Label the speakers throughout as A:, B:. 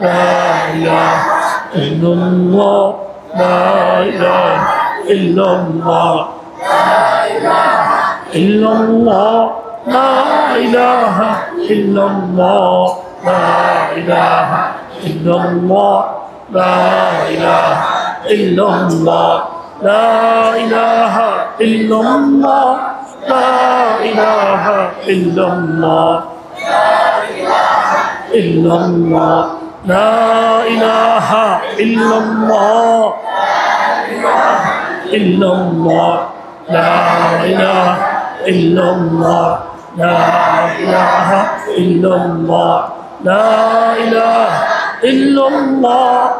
A: لا إله إلا الله لا إله إلا الله إلا الله لا إله إلا الله لا إله إلا الله لا إله إلا الله لا إله إلا الله لا إله إلا الله إلا الله لا إله إلا الله إلا الله لا إله إلا الله لا إله إلا الله لا إله إلا الله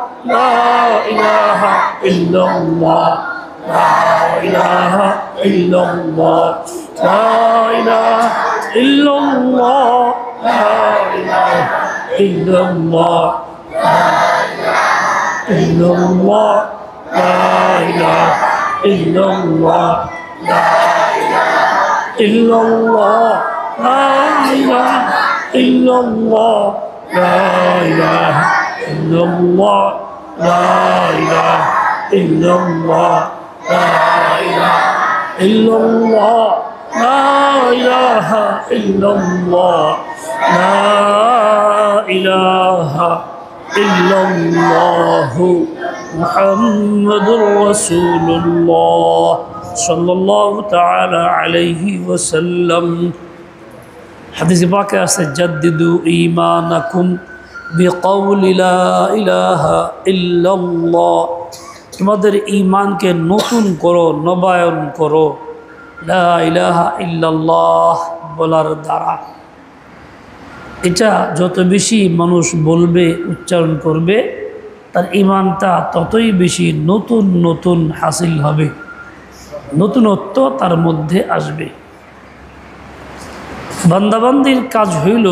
A: لا إله إلا الله لا إله إلا الله لا إله إلا الله لا إله إلا الله إلا الله لا إله إلا الله لا إلا الله لا إله إلا الله لا إله إلا الله لا إله إلا الله لا إله إلا الله لا إله إلا الله لا إله إلا الله محمد رسول الله صلى الله تعالى عليه وسلم حديث باقي جددوا إيمانكم بقول لا إله إلا الله তোমাদের ঈমানকে নতুন করো নবায়ন করো লা ইলাহা ইল্লাল্লাহ বলার দ্বারা এটা যত বেশি মানুষ বলবে উচ্চারণ করবে তার ঈমানটা ততই বেশি নতুন নতুন হাসিল হবে নতুনত্ব তার মধ্যে আসবে বান্দাবান্দির কাজ হইল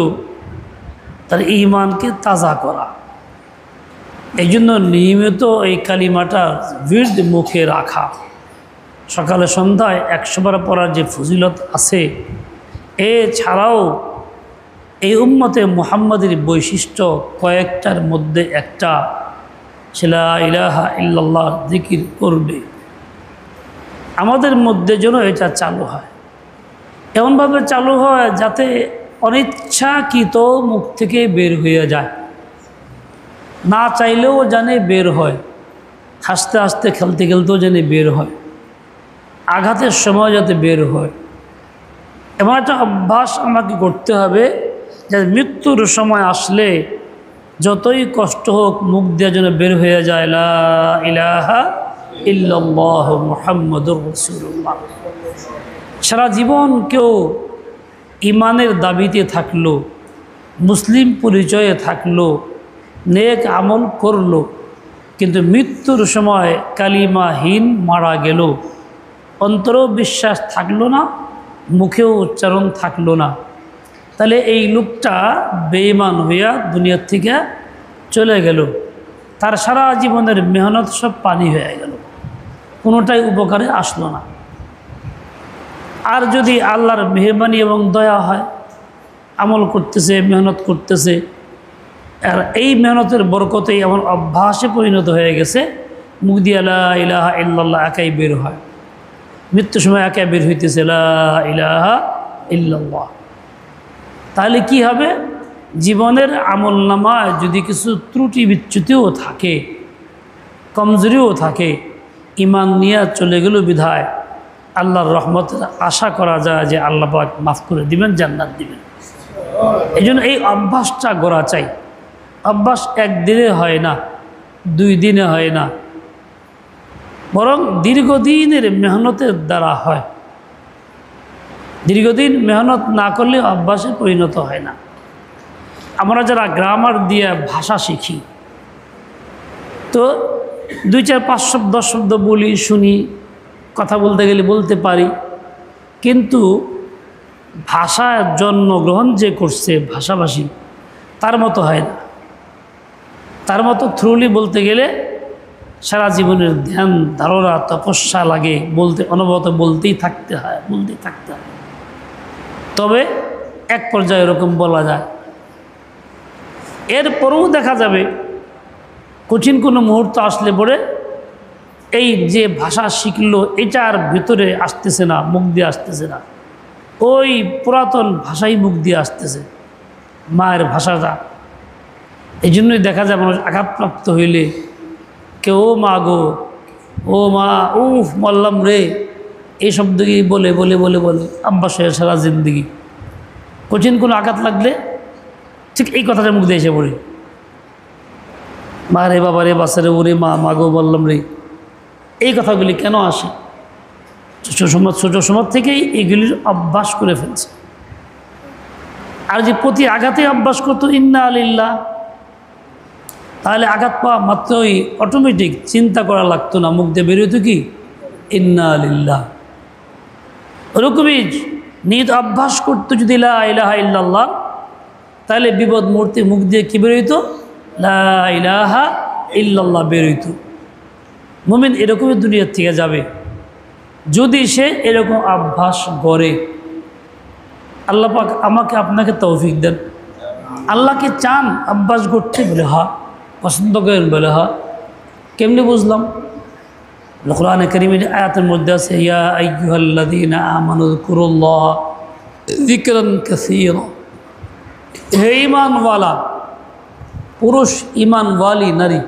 A: তার ঈমানকে তাজা করা এই জন্য নিয়মিত এই কালিমাটা বিরদ মুখে রাখা সকালে সন্ধ্যায় 100 বার পড়ার যে ফজিলত আছে এছাড়াও এই উম্মতে মুহাম্মাদের বৈশিষ্ট্য কয়েকটার মধ্যে একটা লা ইলাহা ইল্লাল্লাহ জিকির করবে আমাদের মধ্যে যেন এটা চালু হয় এমনভাবে চালু হয় যাতে অনিচ্ছাকৃত মুখ থেকে বের হয়ে যায় না চাইলেও জানে বের হয় হাসতে হাসতে খেলতে খেলতেও জানে বের হয় আঘাতের সময় যাতে বের হয় এমন একটা অভ্যাস আমাকে করতে হবে যে মৃত্যুর সময় আসলে যতই কষ্ট হোক মুখ দিয়ে যেন বের হয়ে যায় লা ইলাহা ইল্লাল্লাহ মুহাম্মাদুর রাসূলুল্লাহ সারা জীবন কেউ ইমানের দাবিতে থাকলো মুসলিম পরিচয়ে থাকলো নেক আমল করলো কিন্তু মৃত্যুর সময় কালিমাহীন মারা গেল অন্তরেও বিশ্বাস থাকলো না মুখেও উচ্চারণ থাকলো না তাহলে এই লোকটা বেঈমান হইয়া দুনিয়ার থেকে চলে গেল তার সারা জীবনের মেহনত সব পানি হয়ে গেল কোনোটাই উপকারে আসলো না আর যদি আল্লাহর মেহরবানি এবং দয়া হয় আমল করতেছে মেহনত করতেছে আর এই মেহনতের বরকতেই এমন অভ্যাসে পরিণত হয়ে গেছে মুখ দিয়ে লা ইলাহা ইল্লাল্লাহ একাই বের হয় মৃত্যুর সময় একাই বের হইতেছে লা ইলাহা ইল্লাল্লাহ তাহলে কি হবে জীবনের আমল নামায় যদি কিছু ত্রুটি বিচ্যুতিও থাকে কমজোরিও থাকে ইমান নিয়ে চলে গেল বিধায় আল্লাহর রহমতের আশা করা যায় যে আল্লাহ পাক মাফ করে দিবেন জান্নাত দিবেন এই জন্য এই অভ্যাসটা গড়া চাই অভ্যাস একদিনে হয় না 2 দিনে হয় না বরং দীর্ঘদিনের মেহনতের দ্বারা হয় দীর্ঘদিন মেহনত না করলে অভ্যাসে পরিণত হয় না আমরা যারা গ্রামার দিয়ে ভাষা শিখি তো 2, 4, 5 শব্দ 10 শব্দ বলি শুনি কথা বলতে গেলে বলতে পারি কিন্তু ভাষার জন্মগ্রহণ যে করছে ভাষাভাষী তার মতো হয় না তার মতো থ্রুলি বলতে গেলে সারা জীবনের ধ্যান ধারণা তপস্যা লাগে বলতে অনবরত বলতেই থাকতে হয় তবে এক পর্যায়ে এরকম বলা যায় এরপরেও দেখা যাবে কঠিন কোনো মুহূর্ত আসলে পরে এই যে ভাষা শিখলো এটা আর ভিতরে আসতেছে না, মুখ দিয়ে আসতেছে না, ওই পুরাতন ভাষাই মুখ দিয়ে আসতেছে, মায়ের ভাষাটা। এই জন্যই দেখা যায় মানুষ আঘাতপ্রাপ্ত হইলে কেউ মা গো, ও মা, উফ মল্লাম রে, এই শব্দকে বলে বলে বলে বলে আব্বাস হয়ে সারা জিন্দগি। কঠিন কোনো আঘাত লাগলে ঠিক এই কথাটা মুখ দিয়ে এসে পড়ে, মা রে, বাবা রে, বাসারে, ওরে মা, মা গো বললাম রে। এই কথাগুলি কেন আসে? ছোট সময় থেকেই এগুলির অভ্যাস করে ফেলছে। আর যে প্রতি আঘাতে অভ্যাস করতো ইন্না আলিল্লাহ, তাহলে আঘাত পাওয়া মাত্রই অটোমেটিক চিন্তা করা লাগতো না, মুখ দিয়ে বেরোতো কি ইন্না আলিল্লাহ। ওরকমই নিয়ত অভ্যাস করতো যদি লা ইলাহা ইল্লাল্লাহ, তাহলে বিপদ মুহূর্তে মুখ দিয়ে কী বেরোইতো? লা ইলাহা ইল্লাল্লাহ বেরোইতো। মুমিন এরকমই দুনিয়ার থেকে যাবে যদি সে এরকম অভ্যাস করে। আল্লাহ পাক আমাকে আপনাকে তৌফিক দেন। আল্লাহকে চান অভ্যাস করতে? বলে হা। পছন্দ করেন? বলে হা। কেমনি বুঝলাম? কোরআনে কারীমের আয়াতের মধ্যে আছে, ইয়া আইয়ুহাল্লাযীনা আমানু যকুরুল্লাহ যিকরান কাসীরা। হে ঈমানওয়ালা পুরুষ, ঈমানওয়ালী নারী,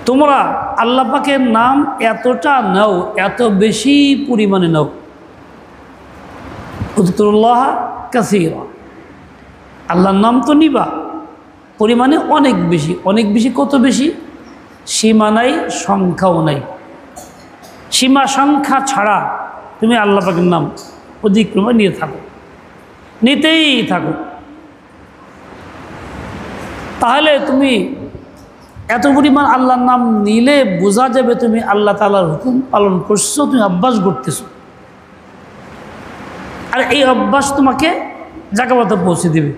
A: তোমরা আল্লাহ পাকের নাম এতটা নাও, এত বেশি পরিমাণে নাও। উযকুরুল্লাহ কাসীরা, আল্লাহর নাম তো নিবা, পরিমাণে অনেক বেশি। অনেক বেশি কত বেশি? সীমা নাই, সংখ্যাও নাই। সীমা সংখ্যা ছাড়া তুমি আল্লাহ পাকের নাম অধিক্রমে নিয়ে থাকো, নিতেই থাকো। তাহলে তুমি এত পরিমাণ আল্লাহর নাম নিলে বোঝা যাবে তুমি আল্লাহ তাআলার হুকুম পালন করছো, তুমি অভ্যাস করতেছো। আর এই অভ্যাস তোমাকে জায়গা মতো পৌঁছে দেবে,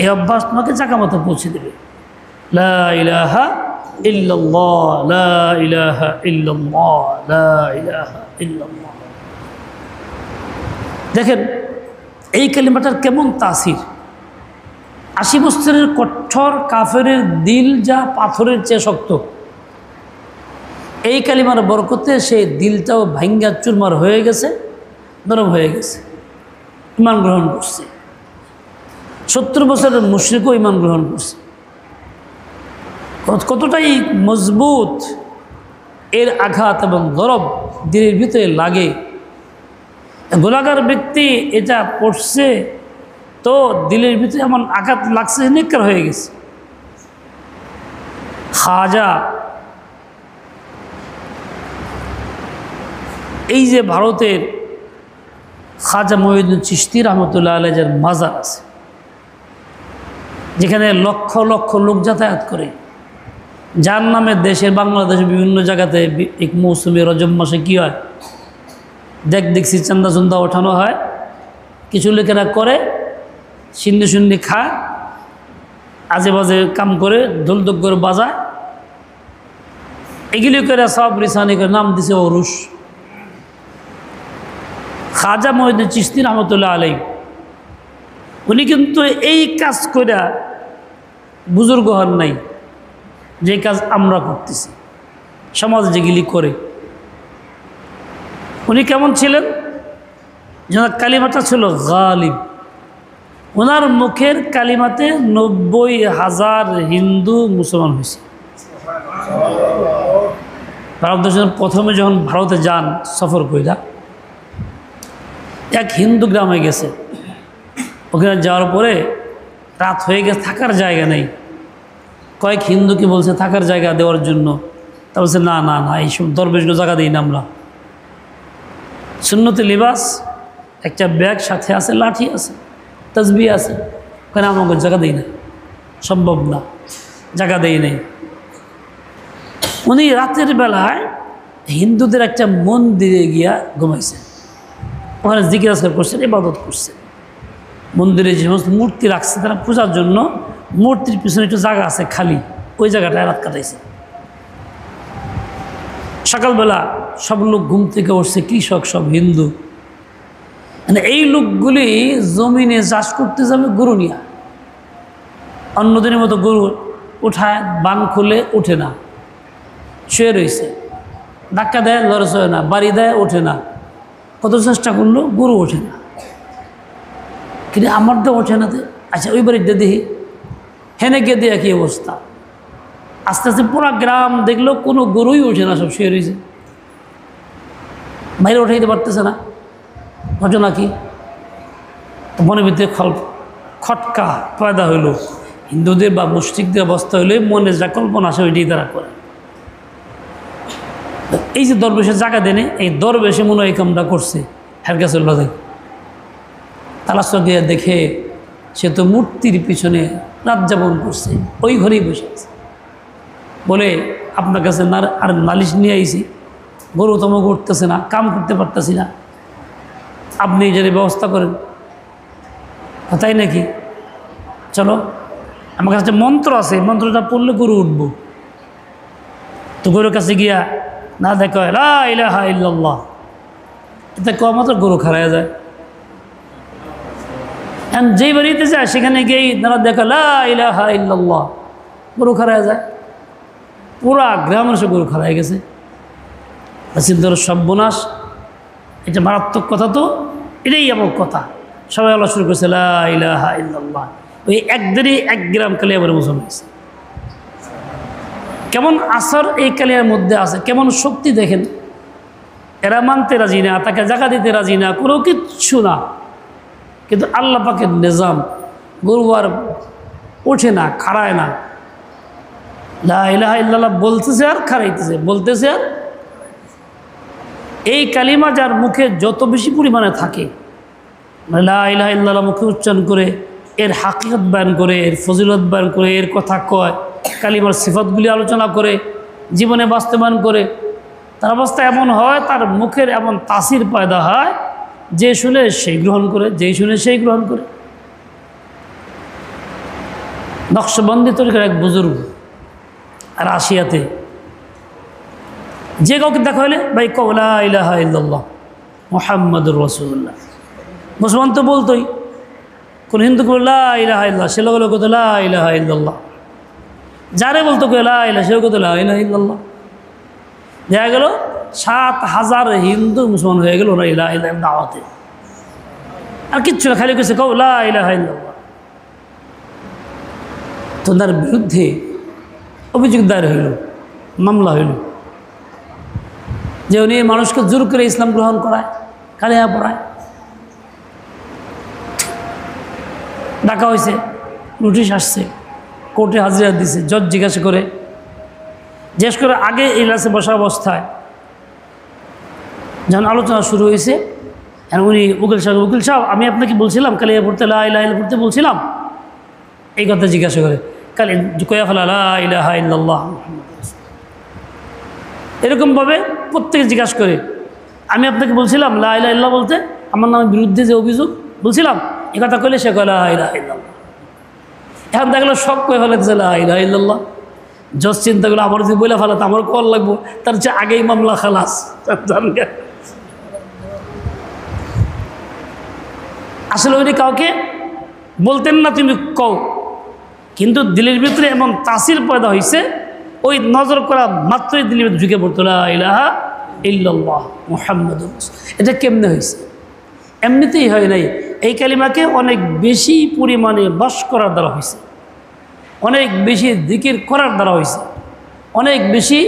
A: এই অভ্যাস তোমাকে জায়গা মতো পৌঁছে দেবে। লা ইলাহা ইল্লাল্লাহ, লা ইলাহা ইল্লাল্লাহ, লা ইলাহা ইল্লাল্লাহ। দেখেন এই কালিমাটার কেমন তাসির। 80 বছরের কঠোর কাফেরের দিল যা পাথরের চেয়ে শক্ত, এই কালিমার বরকতে সেই দিলটাও ভাঙ্গা চুরমার হয়ে গেছে, নরম হয়ে গেছে, ঈমান গ্রহণ করছে। 70 বছরের মুশরিকও ঈমান গ্রহণ করছে। কতটাই মজবুত এর আঘাত এবং গরব দিলের ভিতরে লাগে। গোলাগার ব্যক্তি এটা পড়ছে তো দিলের ভিতরে এমন আঘাত লাগছে, নিকার হয়ে গেছে। খাজা, এই যে ভারতের খাজা মঈনুদ্দিন চিশতি রহমতুল্লাহ আলাইহির মাজার আছে, যেখানে লক্ষ লক্ষ লোক যাতায়াত করে, যার নামে দেশের বাংলাদেশের বিভিন্ন জায়গাতে এক মৌসুমে রজব মাসে কী হয় দেখছি চান্দা চন্দা ওঠানো হয়। কিছু লোকেরা করে সিন্নি সুন্নি খায়, আজে বাজে কাম করে, ঢোলঢোল করে বাজায়, এগুলি করে সব রিসানি করে নাম দিছে ওরুস। খাজা মঈনুদ্দিন চিশতি রহমতুল্লাহ আলাইহি উনি কিন্তু এই কাজ করে বুজুর্গ হন নাই, যে কাজ আমরা করতেছি, সমাজ যেগুলি করে। উনি কেমন ছিলেন? যার কালিমাটা ছিল গালিব। ওনার মুখের কালিমাতে 90,000 হিন্দু মুসলমান হয়েছে। ভারতবর্ষের প্রথমে যখন ভারতে যান সফর কইরা, এক হিন্দু গ্রামে গেছে। ওখানে যাওয়ার পরে রাত হয়ে গেছে, থাকার জায়গা নেই। কয়েক হিন্দুকে বলছে থাকার জায়গা দেওয়ার জন্য, তা বলছে না না না, এইসব দরবেশগুলো জায়গা দিই না আমরা। সুন্নতি লিবাস, একটা ব্যাগ সাথে আছে, লাঠি আছে, তসবিহ আছে, ওখানে আমাকে জায়গা দিই না, সম্ভব না, জায়গা দেই নেই। উনি রাতের বেলায় হিন্দুদের একটা মন্দিরে গিয়া ঘুমাইছেন, ওখানে জিকির আজকার করছেন, ইবাদত করছেন। মন্দিরে যে সমস্ত মূর্তি রাখছে তারা পূজার জন্য, মূর্তির পিছনে একটু জায়গা আছে খালি, ওই জায়গাটায় রাত কাটাইছে। সকালবেলা সব লোক ঘুম থেকে উঠছে, কৃষক সব হিন্দু। মানে এই লোকগুলি জমিনে চাষ করতে যাবে গরু নিয়া, অন্যদিনের মতো গরু উঠায় বান খুলে ওঠে না, শুয়ে রয়েছে, ধাক্কা দেয় লড়স হয় না, বাড়ি দেয় ওঠে না, কত চেষ্টা করলো গরু ওঠে না। কিন্তু আমার তো ওঠে না। আচ্ছা ওই বাড়িতে দেখি, হেনে গিয়ে দিয়ে একই অবস্থা। আস্তে আস্তে পুরো গ্রাম দেখলো কোনো গরুই ওঠে না, সব শুয়ে রয়েছে, বাইরে উঠাইতে পারতেছে না। ঘটনা কি? মনের ভিতরে খটকা পয়দা হইল। হিন্দুদের বা মুশরিকদের অবস্থা হইলে মনে যা কল্পনা আসে ওইটাই তারা করে। এই যে দরবেশের জায়গা দেনে, এই দরবেশে মনে হয় এই কামটা করছে। হের কাছে দেখ তালাশ দিয়ে দেখে সে তো মূর্তির পিছনে রাত যাপন করছে, ওই ঘরেই বসে আছে। বলে আপনার কাছে আর নালিশ নিয়ে আইছি, গরু তমক উঠতেছে না, কাম করতে পারতেছি না, আপনি যদি ব্যবস্থা করেন। তাই নাকি? চলো, আমার কাছে মন্ত্র আছে, মন্ত্রটা পড়লে গরু উঠব। তো গরুর কাছে গিয়া না দেখো লা ইলাহা ইল্লাল্লাহ, এতে কমাত্র গরু খারায় যায়। এখন যেই বাড়িতে যায় সেখানে গিয়েই তারা দেখো লা ইলাহা ইল্লাল্লাহ, গরু খারায় যায়। পুরা গ্রামের সে গরু খারায় গেছে। চিন্তার সর্বনাশ, এটা মারাত্মক কথা। তো এটাই এমন কথা, সবাই আল্লাহ শুরু করছে লা ইলাহা ইল্লাল্লাহ। ওই একদিনই 1 গ্রাম কালিয়াবার মুসলমান হয়েছে। কেমন আসর এই কালিয়ার মধ্যে আছে, কেমন শক্তি দেখেন। এরা মানতে রাজি না, তাকে জায়গা দিতে রাজি না, কোনো কিচ্ছু না। কিন্তু আল্লাহ পাকের নিজাম, গরু আর ওঠে না, খাড়ায় না। লা ইলাহা ইল্লাল্লাহ বলতেছে আর খাড়াইতেছে, বলতেছে আর। এই কালিমা যার মুখে যত বেশি পরিমাণে থাকে, লা ইলাহা ইল্লাল্লাহ মুখে উচ্চারণ করে, এর হাকিকত বয়ান করে, এর ফজিলত বয়ান করে, এর কথা কয়, কালিমার সিফাতগুলি আলোচনা করে, জীবনে বাস্তবায়ন করে, তার অবস্থা এমন হয়, তার মুখের এমন তাসির পয়দা হয়, যে শুনে সেই গ্রহণ করে, যেই শুনে সেই গ্রহণ করে। নকশবন্দি তরিকার এক বুজুর্গ আর আসিয়াতে যে কাউকে দেখা হলে ভাই কও লা ইলাহা ইল্লাল্লাহ মুহাম্মাদুর রাসূলুল্লাহ। মুসলমান তো বলতোই, কোন হিন্দু কেউ লা ইলাহা ইল্লাল্লাহ, সে লোক কত লা ইলাহা ইল্লাল্লাহ। যারে বলতো কেউ লা ইলাহা, সেও কত লা ইলাহা ইল্লাল্লাহ। দেখা গেল 7,000 হিন্দু মুসলমান হয়ে গেল লা ইলাহা ইল্লাল্লাহ দাওয়াতে। আর কিচ্ছু না, খালি কেছে কও লা ইলাহা ইল্লাল্লাহ। তো তার বিরুদ্ধে অভিযোগ দায়ের হইল, মামলা হইল, যে উনি মানুষকে জোর করে ইসলাম গ্রহণ করায়, কালিমা পড়ায়। ডাকা হয়েছে, নোটিশ আসছে, কোর্টে হাজিরা দিছে। জজ জিজ্ঞাসা করে আগে ইজলাসে বসা অবস্থায় যখন আলোচনা শুরু হয়েছে, উনি উকিল সাহেব আমি আপনাকে বলছিলাম কালিমা পড়তে, লা ইলাহা ইল্লাল্লাহ পড়তে বলছিলাম, এই কথা জিজ্ঞাসা করে কয়া ফেলা লা ইলাহা ইল্লাল্লাহ মুহাম্মাদুর রাসূলুল্লাহ। এরকমভাবে প্রত্যেকে জিজ্ঞাসা করে, আমি আপনাকে বলছিলাম লা ইলাহা ইল্লাল্লাহ বলতে, আমার নামের বিরুদ্ধে যে অভিযোগ বলছিলাম, এ কথা কইলে সে কয় লা ইলাহা ইল্লাল্লাহ। এখন দেখলো সব কয়ে ফেলেছে লা ইলাহা ইল্লাল্লাহ। জজ চিন্তা করলো আমার যদি বলে ফেলাতে আমার কল লাগবো, তার চেয়ে আগেই মামলা খালাস। আসলে উনি কাউকে বলতেন না তুমি কও, কিন্তু দিলের ভিতরে এমন তাসির পয়দা হয়েছে, ওই নজর করা মাত্রই দিলের ভিতরে ঢুকে পড়তো লা ইলাহা ইল্লাল্লাহ মুহাম্মাদুর রাসূলুল্লাহ। এটা কেমনে হয়েছে? এমনিতেই হয় নাই। এই কালিমাকে অনেক বেশি পরিমাণে বাস করার দ্বারা হয়েছে, অনেক বেশি জিকির করার দ্বারা হয়েছে, অনেক বেশি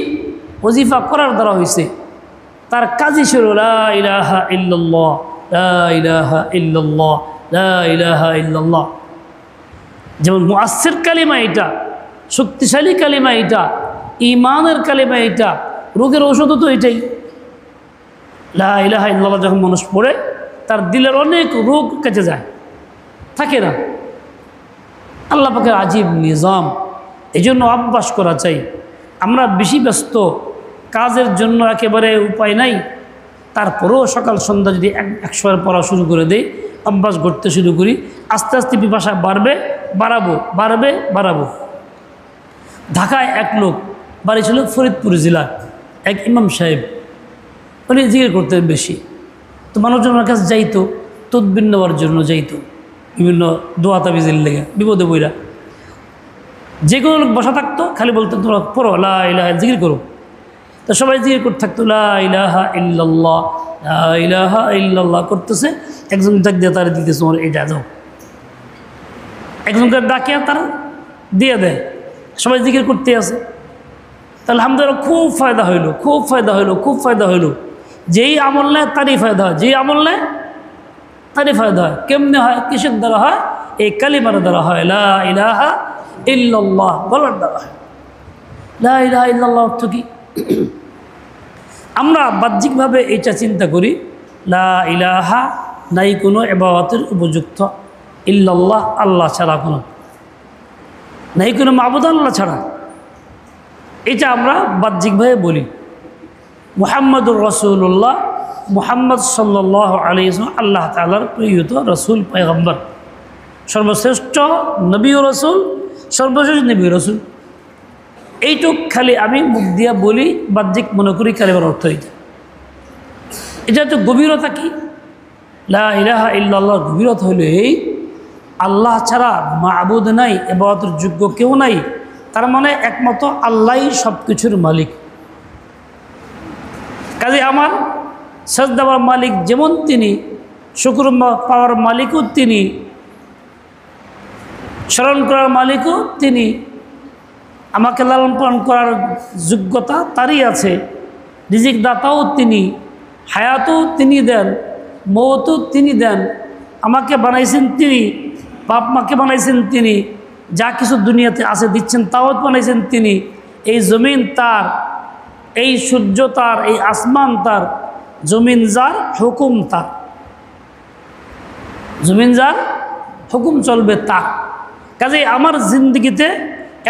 A: ওজিফা করার দ্বারা হয়েছে। তার কাজই ছিল লা ইলাহা ইল্লাল্লাহ, লা ইলাহা ইল্লাল্লাহ, লা ইলাহা ইল্লাল্লাহ। যেমন মুআসসির কালিমা এটা, শক্তিশালী কালিমা এটা, ঈমানের কালিমা এটা, রোগের ঔষধও তো এটাই। লা ইলাহা ইল্লাল্লাহ যখন মানুষ পড়ে, তার দিলের অনেক রোগ কেটে যায়, থাকে না। আল্লাহ পাকের আজীব নিজাম, এই জন্য অভ্যাস করা চাই। আমরা বেশি ব্যস্ত, কাজের জন্য একেবারে উপায় নাই, তারপরেও সকাল সন্ধ্যা যদি 100 বার পড়া শুরু করে দেই, অভ্যাস করতে শুরু করি, আস্তে আস্তে পিপাসা বাড়বে, বাড়াবো। ঢাকায় এক লোক, বাড়ি ছিল ফরিদপুর জেলার, এক ইমাম সাহেব, উনি জিকির করতেন বেশি। তো মানুষজনের কাছে যাইতো, তদবির নেওয়ার জন্য যাইতো, বিভিন্ন দোয়া তাবিজের লেগে, বিপদে বইরা। যে কোনো লোক বসা থাকতো খালি বলতো তোমরা পড়ো লা ইলাহা জিকির করো, তো সবাই জিকির করতে থাকতো লা ইলাহা ইল্লাল্লাহ লা ইলাহা ইল্লাল্লাহ করতেছে। একজন ডাক দিয়ে তারা দিতেছে ওর এটা যাও, একজনকে ডাকিয়া তারা দিয়ে দেয়, সবাই জিকির করতে আছে। তাহলে আলহামদুলিল্লাহ খুব ফায়দা হইলো, খুব ফায়দা হইলো, খুব ফায়দা হইলো। যেই আমল নেয় তারই ফায়দা হয়, যেই আমল নেয় তারই ফায়দা হয়। কেমনে হয়? কিসের দ্বারা হয়? এই কালিমার দ্বারা হয়, লা ইলাহা ইল্লাল্লাহ বলার দ্বারা হয়। লা ইলাহা ইল্লাল্লাহ অর্থ কি? আমরা বাহ্যিকভাবে এটা চিন্তা করি, লা ইলাহা নাই কোনো ইবাদতের উপযুক্ত, ইল্লাল্লাহ আল্লাহ ছাড়া কোনো নাই, কোনো মাবুদ আল্লাহ ছাড়া। এটা আমরা বাহ্যিকভাবে বলি। মুহাম্মদুর রাসূলুল্লাহ, মুহাম্মদ সাল্লাল্লাহু আলাইহি ওয়াসাল্লাম আল্লাহ তাআলার প্রিয়ত রাসূল, পয়গম্বর, সর্বশ্রেষ্ঠ নবী ও রাসূল, সর্বশেষ নবী ও রাসূল। এইটুক খালি আমি মুখ দিয়া বলি, বাহ্যিক মনে করি কালেমার অর্থ এটা। এটা তো গভীরতা কি? লা ইলাহা ইল্লাল্লাহর গভীরতা হলো এই, আল্লাহ ছাড়া মাবুদ নাই, ইবাদতের যোগ্য কেউ নাই। তার মানে একমাত্র আল্লাহই সব কিছুর মালিক। কাজে আমার সাজদা দেওয়ার মালিক যেমন তিনি, শুকর পাওয়ার মালিকও তিনি, স্মরণ করার মালিকও তিনি, আমাকে লালন পালন করার যোগ্যতা তারই আছে, রিজিক দাতাও তিনি, হায়াতও তিনি দেন, মৌতও তিনি দেন, আমাকে বানাইছেন তিনি, বাপ মাকে বানাইছেন তিনি, যা কিছু দুনিয়াতে আছে দিচ্ছেন তাও বানাইছেন তিনি। এই জমিন তার, এই সূর্য তার, এই আসমান তার, জমিন যার, হুকুম তার, জমিন যার, হুকুম চলবে তার। কাজেই আমার জিন্দগিতে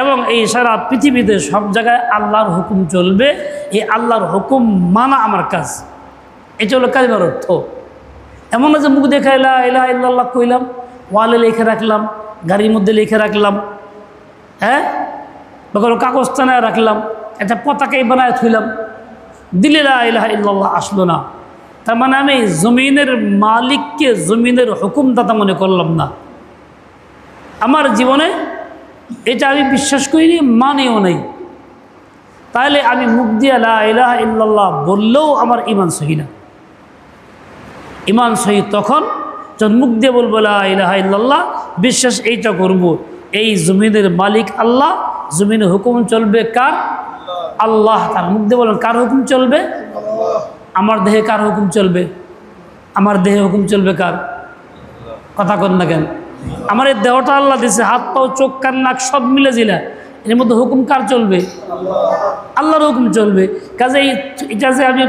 A: এবং এই সারা পৃথিবীতে সব জায়গায় আল্লাহর হুকুম চলবে। এই আল্লাহর হুকুম মানা আমার কাজ। এটা হলো কালিমার অর্থ। এমন না যে মুখ দেখাই লা ইলাহা ইল্লাল্লাহ কইলাম, ওয়ালে লিখে রাখলাম, গাড়ির মধ্যে লিখে রাখলাম, হ্যাঁ, বা কোনো কাগজ টানায় রাখলাম, একটা পতাকাই বানায় থইলাম, দিলে লা ইলাহা ইল্লাল্লাহ আসলো না। তার মানে আমি জমিনের মালিককে জমিনের হুকুমদাতা মনে করলাম না। আমার জীবনে এটা আমি বিশ্বাস করিনি, মানেও নেই। তাহলে আমি মুখ দিয়ে লা ইলাহা ইল্লাল্লাহ বললেও আমার ঈমান সহি না। ঈমান সহি তখন যখন মুখ দিয়ে বলবো লা ইলাহা ইল্লাল্লাহ, বিশ্বাস এইটা করব, এই জমিনের মালিক আল্লাহ, জমিনে হুকুম চলবে কার? আল্লাহ। তার মুখ দিয়ে বলেন কার হুকুম চলবে? আমার দেহে কার হুকুম চলবে? আমার দেহে হুকুম চলবে কার? কথা কন না কেন? আমার এই দেহটা আল্লাহ দিছে, হাত পাও চোখ কান নাক সব মিলে জিলা, এর মধ্যে হুকুম কার চলবে? আল্লাহর হুকুম চলবে। কাজে এটা যে আমি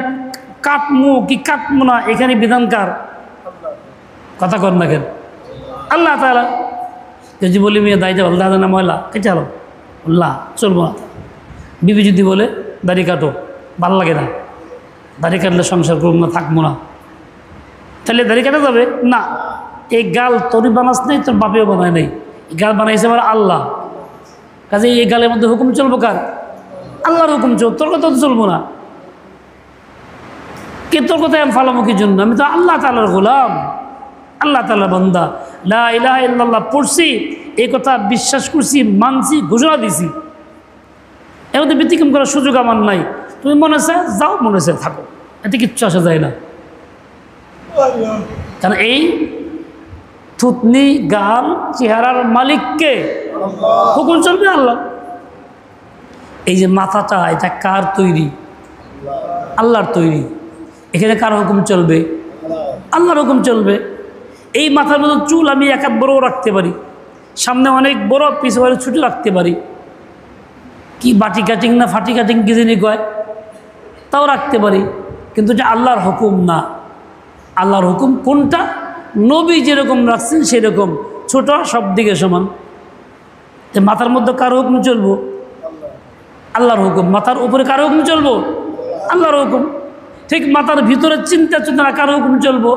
A: কাটমু কি কাটমু না, এখানে বিধান কার? কথা কর না কেন? আল্লাহ তাআলা। যদি বলি মেয়ে দায়িত্ব ভালো দাদা না ময়লা কেটে আলো আল্লাহ চলবো না। বিবি যদি বলে দাড়ি কাটো, ভাল লাগে না, দাড়ি কাটলে সংসার করব না, থাকবো না, তাহলে দাড়ি কাটা যাবে না। এই গাল তোরই বানাস নাই, তোর বাপেও বানায় নাই, এই গাল বানাইছে আমার আল্লাহ। কাজে এই গালের মধ্যে হুকুম চলবো কার? আল্লাহর হুকুম চল, তোর কথা তো চলবো না। কে তোর কথায় আমি ফালামুখির জন্য? আমি তো আল্লাহ তাআলার গোলাম, আল্লাহ তাআলার বান্দা। লা ইলাহা ইল্লাল্লাহ পড়ছি, এই কথা বিশ্বাস করছি, মানছি, ঘোষণা দিছি, এর মধ্যে ব্যতিক্রম করার সুযোগ আমার নাই। তুমি মনে চায় যাও, মনে চায় থাকো, এতে কিচ্ছু আসা যায় না। কারণ এই থুতনি গাল চেহারার মালিককে, হুকুম চলবে আল্লাহ। এই যে মাথাটা, এটা কার তৈরি? আল্লাহর তৈরি। এখানে কার হুকুম চলবে? আল্লাহর হুকুম চলবে। এই মাথার মধ্যে চুল আমি এক হাত বড়ও রাখতে পারি, সামনে অনেক বড়, পিছনে ছোট রাখতে পারি। কি বাটি কাটিং না ফাটি কাটিং কি জানি কয়, তাও রাখতে পারি, কিন্তু এটা আল্লাহর হুকুম না। আল্লাহর হুকুম কোনটা? নবী যেরকম রাখছেন সেরকম, ছোট, সব দিকে সমান। মাথার মধ্যে কার হুকুম চলবো? আল্লাহর হুকুম। মাথার উপরে কার হুকুম চলবো? আল্লাহর হুকুম। ঠিক মাথার ভিতরে চিন্তা চেতনা কার হুকুম চলবো?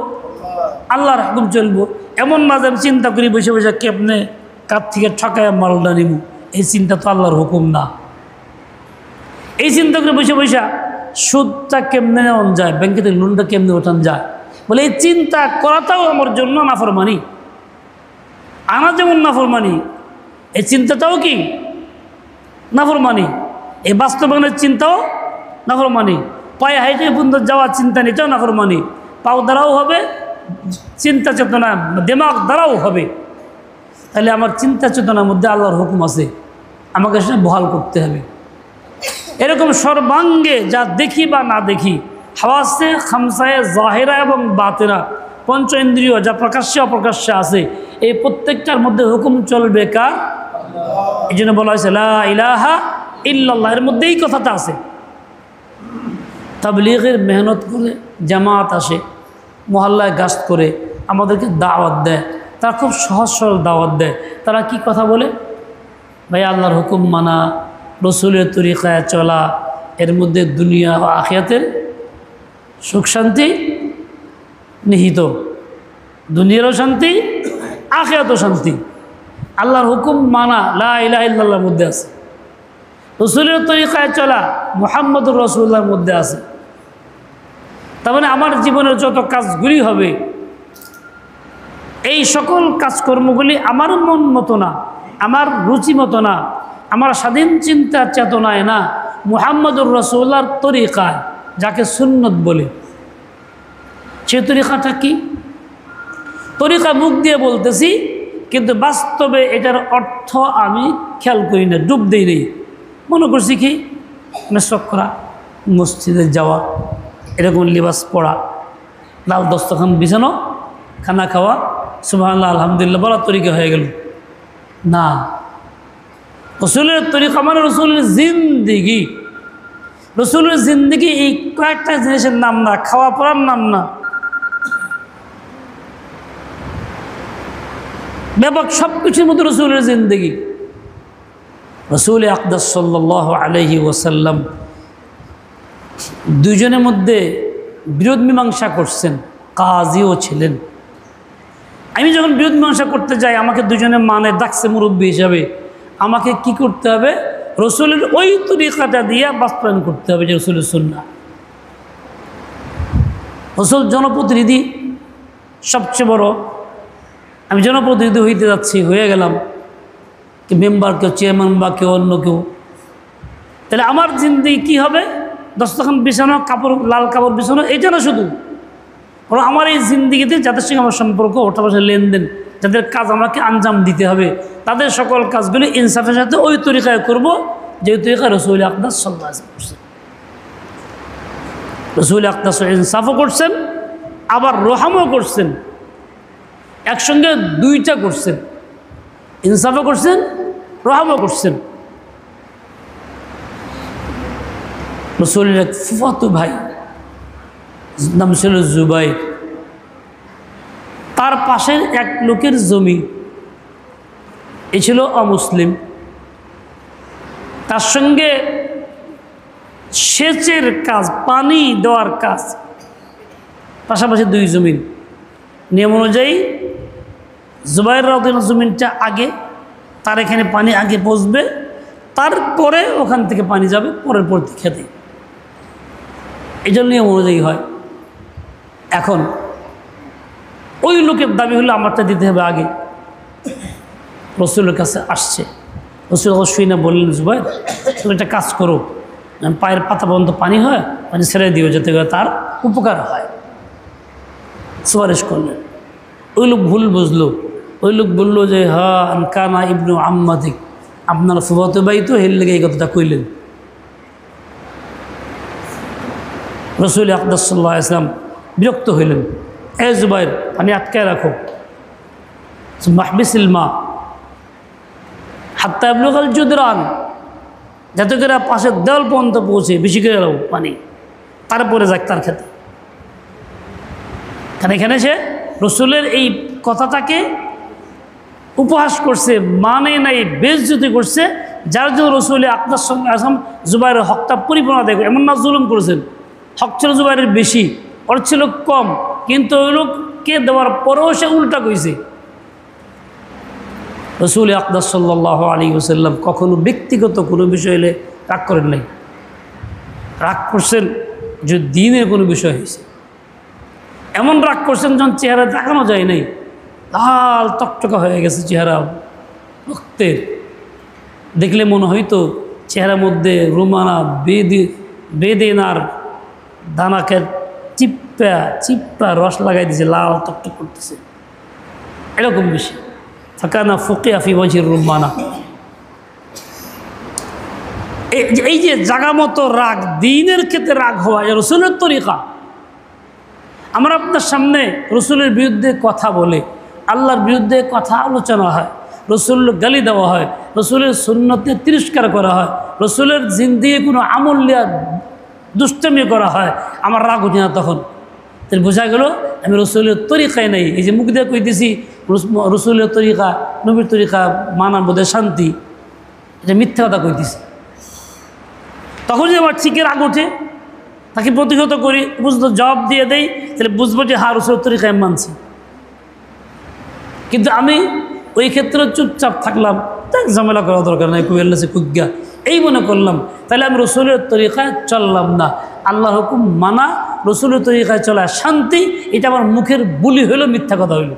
A: আল্লাহর হুকুম চলবো। এমন মাঝে আমি চিন্তা করি বসে বসে কেমনে কার থেকে ঠকায় মালটা নিব, এই চিন্তা তো আল্লাহর হুকুম না। এই চিন্তা করে বসে বসে সুদটা কেমনে নেওয়া যায়, ব্যাংকে থেকে লোনটা কেমনে ওঠান যায়, বলে এই চিন্তা করাটাও আমার জন্য নাফরমানি। আনা যেমন নাফরমানি, এই চিন্তাটাও কি নাফরমানি, এই বাস্তবায়নের চিন্তাও নাফরমানি, পায়ে হাইটে পর্যন্ত যাওয়ার চিন্তা নিতেও নাফরমানি, পাও দ্বারাও হবে, চিন্তা চেতনা দিমাগ দ্বারাও হবে। তাহলে আমার চিন্তা চেতনার মধ্যে আল্লাহর হুকুম আছে, আমাকে সেটা বহাল করতে হবে। এরকম সর্বাঙ্গে যা দেখি বা না দেখি, হাওয়াসে খামসায়ে জাহেরা এবং বাতেরা, পঞ্চ ইন্দ্রিয় যা প্রকাশ্যে অপ্রকাশ্যে আছে, এই প্রত্যেকটার মধ্যে হুকুম চলবে কার? এই জন্য বলা হয়েছে লা ইলাহা ইল্লাল্লাহ, এর মধ্যেই কথাটা আছে। তাবলীগের মেহনত করে জামাত আসে, মহল্লায় গাস্ত করে আমাদেরকে দাওয়াত দেয়, তারা খুব সহজ সরল দাওয়াত দেয়। তারা কি কথা বলে? ভাই আল্লাহর হুকুম মানা, রসুলের তরিকায় চলা, এর মধ্যে দুনিয়া ও আখিরাতের সুখ শান্তি নিহিত, দুনিয়ারও শান্তি, আখিরাতেও শান্তি। আল্লাহর হুকুম মানা লা ইলাহা ইল্লাল্লাহর মধ্যে আছে, রসুলের তরিকায় চলা মুহাম্মদুর রাসূলুল্লাহর মধ্যে আছে। তার মানে আমার জীবনের যত কাজগুলি হবে, এই সকল কাজকর্মগুলি আমার মন মতো না, আমার রুচি মতো না, আমার স্বাধীন চিন্তার চেতনায় না, মুহাম্মদুর রাসূলুল্লাহর তরিকায়, যাকে সুন্নত বলে। সে তরিকাটা কি? তরিকা মুখ দিয়ে বলতেছি, কিন্তু বাস্তবে এটার অর্থ আমি খেয়াল করি না, ডুব দিই নেই। মনে করছি কি মেসক করা, মসজিদে যাওয়া, এরকম লিবাস পরা, লাল দস্তখান বিছানো, খানা খাওয়া, সুবহানাল্লাহ আলহামদুলিল্লাহ বলা তরিকা হয়ে গেল না। রসুলের তরিকা মানে রসুলের জিন্দিগি। রসুলের জিন্দিগি এই কয়েকটা জিনিসের নাম না, খাওয়া পড়ার নাম না, ব্যাপক সব কিছুর মধ্যে রসুলের জিন্দিগি। রসুল আকদাস সাল্লাল্লাহু আলাইহি ওয়াসাল্লাম দুইজনের মধ্যে বিরোধ মীমাংসা করছেন, কাজীও ছিলেন। আমি যখন বিরোধ মীমাংসা করতে যাই, আমাকে দুজনে মানে ডাকছে মুরব্বী হিসাবে, আমাকে কি করতে হবে? রসুলের ওই তরিকাটা দিয়ে বাস্তবায়ন করতে হবে, যে রসুলের সুন্নাহ। রসুল জনপ্রতিনিধি সবচেয়ে বড়, আমি জনপ্রতিনিধি হইতে যাচ্ছি, হয়ে গেলাম, কি মেম্বার কেউ, চেয়ারম্যান বা কেউ অন্য কেউ, তাহলে আমার জিন্দেগি কী হবে? দস্তখান বিছানো, কাপড়, লাল কাপড় বিছানো, এটা না শুধু, ওরা আমার এই জিন্দিগিতে যাদের সঙ্গে আমার সম্পর্ক, ওটা বসে লেনদেন, যাদের কাজ আমাকে আঞ্জাম দিতে হবে, তাদের সকল কাজগুলি ইনসাফের সাথে ওই তরিকায় করব, যে তরিকায় রসুল আকদাস সাল্লাল্লাহু আলাইহি ওয়াসাল্লাম করছেন। রসুল আকদাস ইনসাফও করছেন, আবার রহমও করছেন, একসঙ্গে দুইটা করছেন, ইনসাফও করছেন, রহমও করছেন। রসুলের এক ফুফাতো ভাই, নাম ছিল জুবাইর, তার পাশের এক লোকের জমি, এ ছিল অমুসলিম, তার সঙ্গে সেচের কাজ, পানি দেওয়ার কাজ, পাশাপাশি দুই জমিন। নিয়ম অনুযায়ী জুবাইর রাদিয়াল্লাহু জমিনটা আগে, তার এখানে পানি আগে পৌঁছবে, তারপরে ওখান থেকে পানি যাবে পরের পরবর্তী খেতে, এই জন্য নিয়ম অনুযায়ী হয়। এখন ওই লোকের দাবি হলো আমারটা দিতে হবে আগে। রসুলের কাছে আসছে, রসুল অবশ্যই না বললেন, জুবাইর তুমি একটা কাজ করো, পায়ের পাতা পর্যন্ত পানি হয়, পানি ছেড়ে দিও, যাতে করে তার উপকার হয়। সুপারিশ করলেন। ওই লোক ভুল বুঝলো, ওই লোক বললো যে হ্যাঁ কানা ইবনু আম্মাদিক, আপনার ফুফাতো ভাই তো, হের লেগে এই কথাটা কইলেন। রসুল আকদাস সাল্লাল্লাহু আলাইহি ওয়াসাল্লাম বিরক্ত হইলেন, এ জুবাইর পানি আটকায় রাখো, মাহবিসিল মা হাত্তা ইবলুগাল জুদরান, যাতে করে পাশের দেওয়াল পর্যন্ত পৌঁছে, বেশি করে রাখো পানি, তারপরে যাক তার খেতে। কারণ এখানে সে রসুলের এই কথাটাকে উপহাস করছে, মানে নাই, বেইজ্জতি করছে, যার জন্য রসুল আকদাস সাল্লাল্লাহু আলাইহি ওয়াসাল্লাম জুবাইরের হকটা পরিপূর্ণ দেখো, এমন না জুলুম করেছেন। হক ছিল জুবাইরের বেশি, ওর ছিল কম, কিন্তু ওই লোককে দেওয়ার পরেও সে উল্টা কইছে। রসুল আকদাস সাল্লাল্লাহু আলাইহি ওয়াসাল্লাম কখনো ব্যক্তিগত কোনো বিষয় হলে রাগ করেন নাই, রাগ করছেন যে দিনের কোনো বিষয় হয়েছে। এমন রাগ করছেন যখন চেহারা দেখানো যায় নাই, লাল টকটকা হয়ে গেছে চেহারা, রক্তের, দেখলে মনে হয়তো চেহারার মধ্যে রুমানা বেদেনার দানাকে চিপ্পা চিপ্পা রস লাগাই দিয়েছে, লাল টকটক করতেছে, এরকম বেশি ফাকানা ফুকিয়া ফি ওয়াজহির রুমানা। এই যে জাগা মতো রাগ, দ্বীনের ক্ষেত্রে রাগ হওয়া, রসুলের তরিকা। আমরা আপনার সামনে রসুলের বিরুদ্ধে কথা বলে, আল্লাহর বিরুদ্ধে কথা আলোচনা হয়, রসুল গালি দেওয়া হয়, রসুলের সুন্নতে তিরস্কার করা হয়, রসুলের জিন্দিগি কোনো আমল নিয়ে দুষ্টমি করা হয়, আমার রাগ উঠে না তখন। তাহলে বোঝা গেল আমি রসুলের তরিকায় নেই। এই যে মুখ দিয়ে কইতেছি রসুলের তরিকা, নবীর তরিকা মানার বোধে শান্তি, এটা মিথ্যা কথা কইতেছি। তখন যদি আমার ঠিকের রাগ ওঠে, তাকে প্রতিহত করি, বুঝতো জবাব দিয়ে দেই, তাহলে বুঝবো যে হ্যাঁ রসুলের তরিকায় মানছি। কিন্তু আমি ওই ক্ষেত্রে চুপচাপ থাকলাম, তাই ঝামেলা করা দরকার নাই, কুয়েল্লাসে কুজ্ঞা এই মনে করলাম, তাহলে আমি রসুলের তরিকায় চললাম না। আল্লাহর হুকুম মানা, রসুলের তরিকায় চলা শান্তি, এটা আমার মুখের বুলি হইল, মিথ্যা কথা হইল।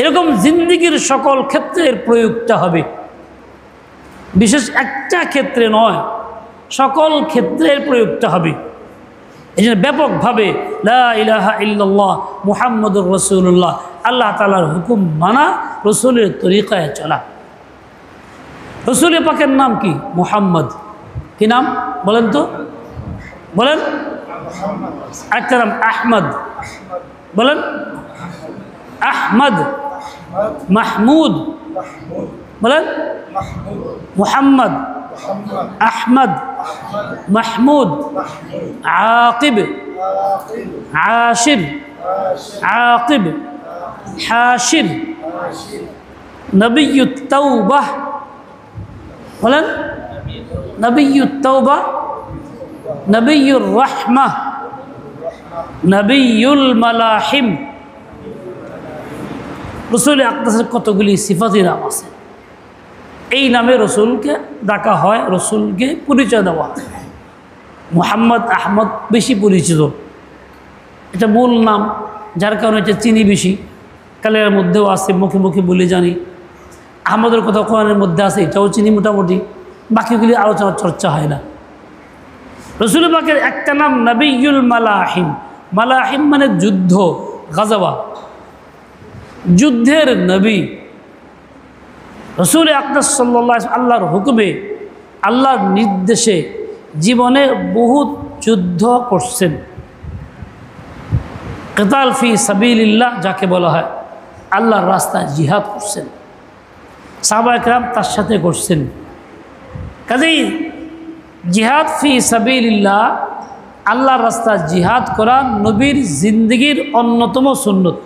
A: এরকম জিন্দিগির সকল ক্ষেত্রে এর প্রয়োগটা হবে, বিশেষ একটা ক্ষেত্রে নয়, সকল ক্ষেত্রের প্রয়োগটা হবে। এই জন্য ব্যাপকভাবে লা ইলাহা ইল্লাল্লাহ মুহাম্মদুর রাসূলুল্লাহ, আল্লাহ তাআলার হুকুম মানা, রসুলের তরিকায় চলা। রসুল পাকের নাম কি? মুহাম্মদ। কি নাম বলেন তো, বলেন। আরেকটা নাম আহমদ, বলেন। আহমদ, মাহমুদ, বলেন। মুহাম্মদ, আহমদ, মাহমুদ, আকিব, আশির, আকিব, হাশির, নবিয়্যুত তাওবাহ, বলেন। নবিয়্যুত তাওবাহ, নবিয়্যুর রাহমাহ, নবিয়্যুল মালাহিম। রসুল আকদাসের কতগুলি সিফাতি নাম আছে, এই নামে রসুলকে ডাকা হয়, রসুলকে পরিচয় দেওয়া হয়। মুহাম্মদ, আহমদ বেশি পরিচিত, এটা মূল নাম, যার কারণে এটা চিনি বেশি, কালের মধ্যেও আছে, মুখে মুখে বলে জানি। আহমদের কথা কোরআনের মধ্যে আছে, এটাও চিনি মোটামুটি, বাকিগুলি আলোচনা চর্চা হয় না। রসুল পাকের একটা নাম নবিয়্যুল মালাহিম। মালাহিম মানে যুদ্ধ, গাজাওয়া, যুদ্ধের নবী। রসুল আকদাস সাল্লাল্লাহু আলাইহি আল্লাহর হুকুমে, আল্লাহর নির্দেশে জীবনে বহুত যুদ্ধ করছেন। কিতাল ফি সাবিলিল্লাহ যাকে বলা হয়, আল্লাহর রাস্তায় জিহাদ করছেন, সাহাবায়ে কেরাম তার সাথে করছেন। কাজেই জিহাদ ফি সাবিলিল্লাহ, আল্লাহর রাস্তায় জিহাদ করা নবীর জিন্দগির অন্যতম সুন্নত।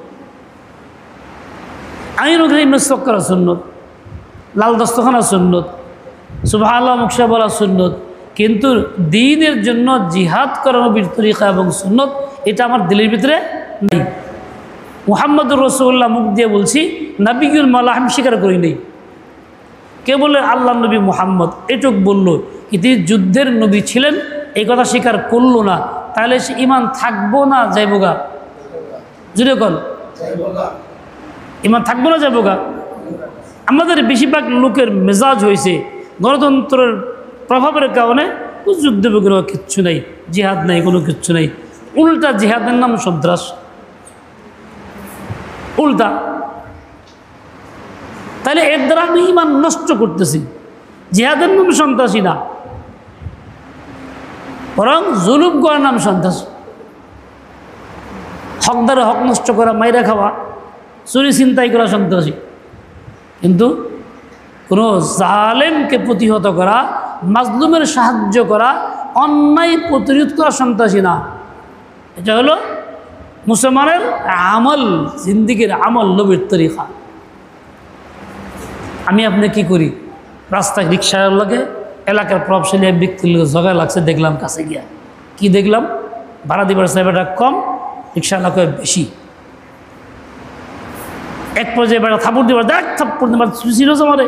A: আইন মেসক করা সুন্নত, লাল দস্তখানা সুন্নত, সুবহানাল্লাহ মুখশা বলা সুন্নত, কিন্তু দ্বীনের জন্য জিহাদ করা নবীর তরিকা এবং সুন্নত, এটা আমার দিলের ভিতরে নেই। মুহাম্মদুর রাসূলুল্লাহ মুখ দিয়ে বলছি, নবিয়্যুল মালাহিম স্বীকার করি নেই। কে বলে আল্লাহ নবী মুহাম্মদ, এটুক বলল, কিন্তু যুদ্ধের নবী ছিলেন এই কথা স্বীকার করলো না, তাহলে সে ইমান থাকবো না যাইবগা? জুড়ে কল, ইমান থাকবো না যাইবগা? আমাদের বেশিরভাগ লোকের মেজাজ হয়েছে গণতন্ত্রের প্রভাবের কারণে যুদ্ধ বিগ্রহ কিচ্ছু নাই, জিহাদ নাই, কোনো কিচ্ছু নাই। উল্টা জিহাদের নাম সন্ত্রাস, উল্টা। তাহলে এর দ্বারা আমি ইমান নষ্ট করতেছি। জিহাদের নাম সন্ত্রাসী না, বরং জুলুম করার নাম সন্ত্রাস। হকদারে হক নষ্ট করা, মাইরা খাওয়া, চুরি ছিনতাই করা সন্ত্রাসী। কিন্তু কোনো জালেমকে প্রতিহত করা, মাজলুমের সাহায্য করা, অন্যায় প্রতিরোধ করা সন্ত্রাসী না। এটা হলো মুসলমানের আমল, জিন্দিগির আমল, নবীর তরিকা। আমি আপনি কি করি? রাস্তায় রিক্সার লাগে, এলাকার প্রভাবশালী এক ব্যক্তির লোক ঝগড়া লাগছে, দেখলাম কাছে গিয়া, কি দেখলাম? ভাড়া দিবার সাহেবটা কম, রিক্সা এলাকায় বেশি। এক পর্যায়ে বেড়া থাপ্পড় দিবার, দেখ থাপ্পড় দিবার ছিল আমারে।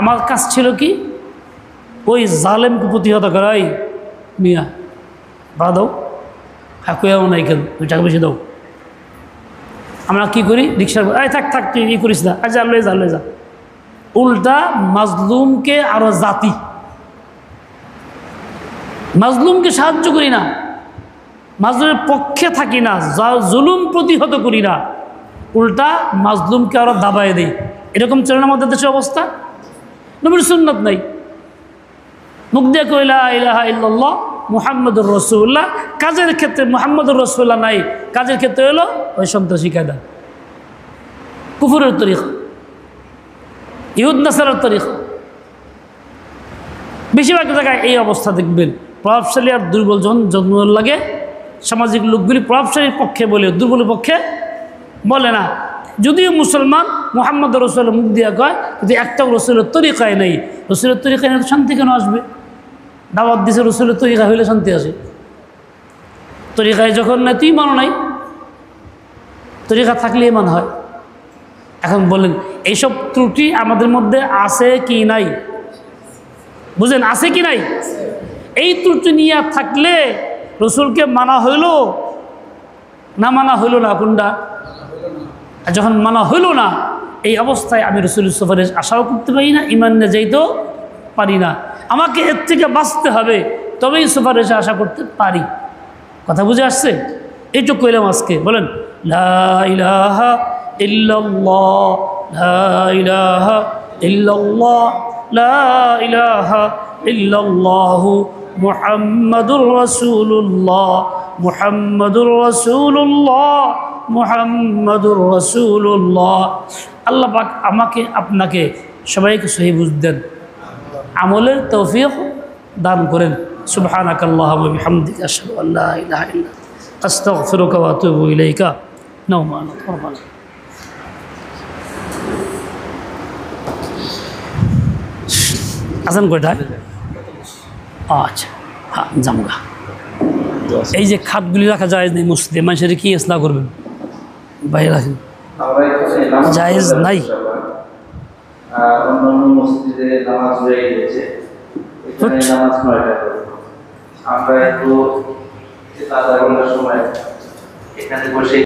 A: আমার কাজ ছিল কি? ওই জালেমকে প্রতিহত করাই। মিয়া ভাড়া দাও, হাকুয়াও নাই কেন, 2 টাকা বেশি দাও। আমরা কি করি? রিক্সার, থাক থাক, তুই ই করিস না, যা লয়ে যা, লয়ে যা। উল্টা মাজলুমকে আরো জাতি, মাজলুমকে সাহায্য করি না, মাজলুমের পক্ষে থাকি না, জুলুম প্রতিহত করি না, উল্টা মাজলুমকে আরো দাবায় দেই। এরকম চলে না আমাদের দেশের অবস্থা। নবীর সুন্নাত নাই, মুখ দিয়ে কইলা ইলাহা ইল্লাল্লাহ মুহাম্মদুর রাসূলুল্লাহ, কাজের ক্ষেত্রে মুহাম্মদুর রাসূলুল্লাহ নাই, কাজের ক্ষেত্রে হলো ওই সন্ত্রাসী কায়দা, কুফরের তরিকা, ইহুদ নাসারার তরিকা। বেশিরভাগ জায়গায় এই অবস্থা দেখবেন। প্রভাবশালী আর দুর্বল যখন জন্ম লাগে, সামাজিক লোকগুলি প্রভাবশালীর পক্ষে বলে, দুর্বলের পক্ষে বলে না। যদিও মুসলমান মুহাম্মদ রাসূলুল্লাহ মুখ দিয়া কয়, কিন্তু একটা রসুলের তরিকায় নেই। রসুলের তরিকায় নেই, শান্তি কেন আসবে? দাওয়াত দিছে রসুলের তরিকা হইলে শান্তি আসে। তরিকায় যখন নাই, তুই মানো নাই, তরিকা থাকলেই মান হয়। এখন বলেন, এইসব ত্রুটি আমাদের মধ্যে আছে কি নাই? বুঝেন, আছে কি নাই? এই ত্রুটি নিয়ে থাকলে রসুলকে মানা হইল না মানা হইল না? কোনটা? যখন মানা হইল না, এই অবস্থায় আমি রসুলের সুপারিশ আশাও করতে পারি না, ইমান নিয়ে যাইতেও পারি না। আমাকে এর থেকে বাঁচতে হবে, তবেই সুপারিশে আশা করতে পারি। কথা বুঝে আসছে? এইটুকু কইলাম আজকে। বলেন লা ইলাহা ইল্লাল্লাহ, লা ইলাহা ইল্লাল্লাহ, লা ইলাহা ইল্লাল্লাহু মুহাম্মাদুর রাসূলুল্লাহ, মুহাম্মাদুর রাসূলুল্লাহ, মুহাম্মাদুর রাসূলুল্লাহ। আল্লাহ পাক আমাকে আপনাকে সবাইকে সহি বুঝ দেন, আমলের তৌফিক দান করেন। সুবহানাকাল্লাহুম্মা ওয়া বিহামদিকা আশহাদু আল লা ইলাহা ইল্লা আনতা আস্তাগফিরুকা ওয়া আতুবু ইলাইকা। নাওমান রব্বানা। আছেন কয়টায়? আচ্ছা, হ্যাঁ জামগা। এই যে খাতগুলি রাখা জায়েজ নেই মসজিদে, মানুষের কি ইসলাহ করবেন? বাইরে রাখেন, জায়েজ নাই।
B: অন্যান্য মসজিদে নামাজ হয়ে গেছে, এখানে নামাজ 9টা করে। আমরা একটু আধা ঘন্টার সময় এখানে বসে